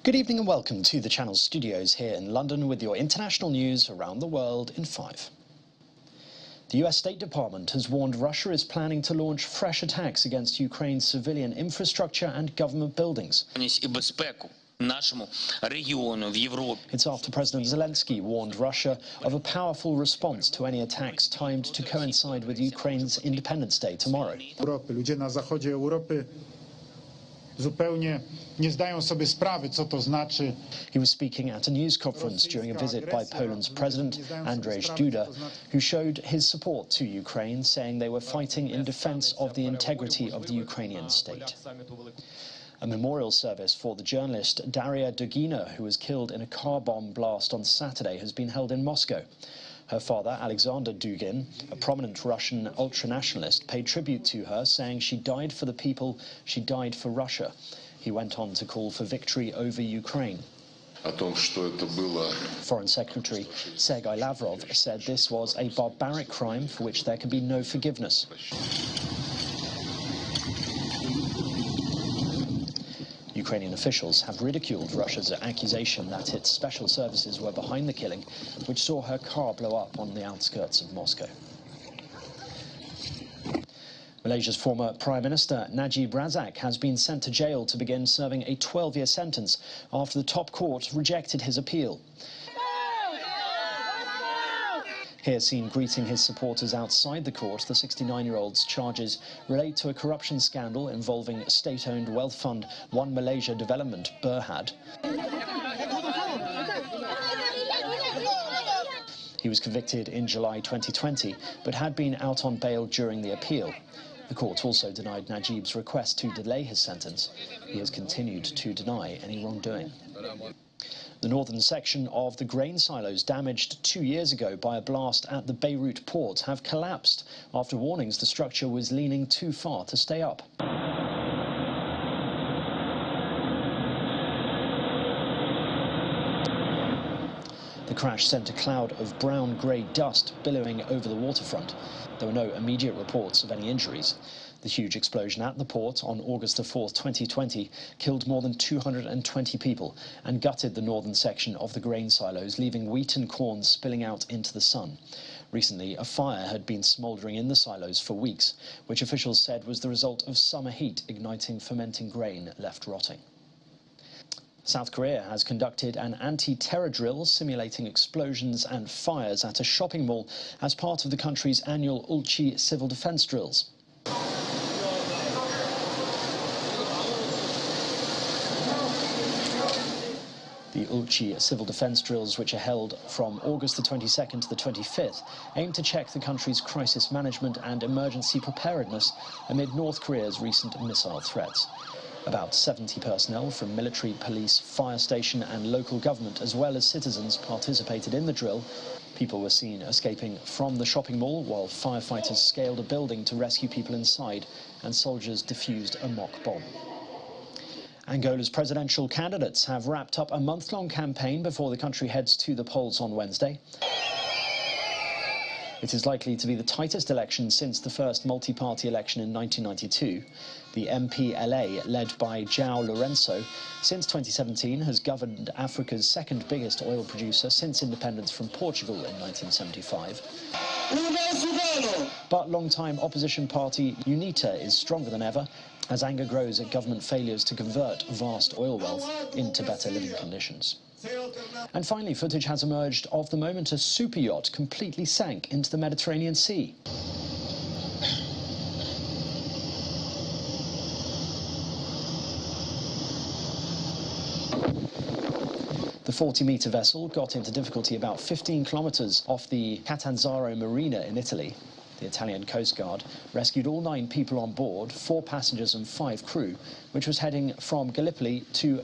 Good evening and welcome to the Channel studios here in London with your international news around the world in 5. The US State Department has warned Russia is planning to launch fresh attacks against Ukraine's civilian infrastructure and government buildings. It's after President Zelensky warned Russia of a powerful response to any attacks timed to coincide with Ukraine's Independence Day tomorrow. Zupełnie nie zdają sobie sprawy, co to znaczy. He was speaking at a news conference during a visit by Poland's President, Andrzej Duda, who showed his support to Ukraine, saying they were fighting in defense of the integrity of the Ukrainian state. A memorial service for the journalist Daria Dugina, who was killed in a car bomb blast on Saturday, has been held in Moscow. Her father, Alexander Dugin, a prominent Russian ultranationalist, paid tribute to her, saying she died for the people, she died for Russia. He went on to call for victory over Ukraine. Foreign Secretary Sergei Lavrov said this was a barbaric crime for which there can be no forgiveness. Ukrainian officials have ridiculed Russia's accusation that its special services were behind the killing, which saw her car blow up on the outskirts of Moscow. Malaysia's former Prime Minister Najib Razak has been sent to jail to begin serving a 12-year sentence after the top court rejected his appeal. Here seen greeting his supporters outside the court, the 69-year-old's charges relate to a corruption scandal involving state-owned wealth fund One Malaysia Development, Berhad. He was convicted in July 2020, but had been out on bail during the appeal. The court also denied Najib's request to delay his sentence. He has continued to deny any wrongdoing. The northern section of the grain silos damaged 2 years ago by a blast at the Beirut port have collapsed after warnings the structure was leaning too far to stay up. The crash sent a cloud of brown-grey dust billowing over the waterfront. There were no immediate reports of any injuries. The huge explosion at the port on August 4, 2020 killed more than 220 people and gutted the northern section of the grain silos, leaving wheat and corn spilling out into the sun. Recently, a fire had been smouldering in the silos for weeks, which officials said was the result of summer heat igniting fermenting grain left rotting. South Korea has conducted an anti-terror drill simulating explosions and fires at a shopping mall as part of the country's annual Ulchi civil defense drills. The Ulchi civil defense drills, which are held from August the 22nd to the 25th, aim to check the country's crisis management and emergency preparedness amid North Korea's recent missile threats. About 70 personnel from military, police, fire station and local government, as well as citizens, participated in the drill. People were seen escaping from the shopping mall while firefighters scaled a building to rescue people inside and soldiers defused a mock bomb. Angola's presidential candidates have wrapped up a month-long campaign before the country heads to the polls on Wednesday. It is likely to be the tightest election since the first multi-party election in 1992. The MPLA, led by João Lourenço, since 2017 has governed Africa's second biggest oil producer since independence from Portugal in 1975. But long-time opposition party UNITA is stronger than ever, as anger grows at government failures to convert vast oil wealth into better living conditions. And finally, footage has emerged of the moment a super yacht completely sank into the Mediterranean Sea. The 40-metre vessel got into difficulty about 15 kilometres off the Catanzaro Marina in Italy. The Italian Coast Guard rescued all 9 people on board, 4 passengers and 5 crew, which was heading from Gallipoli to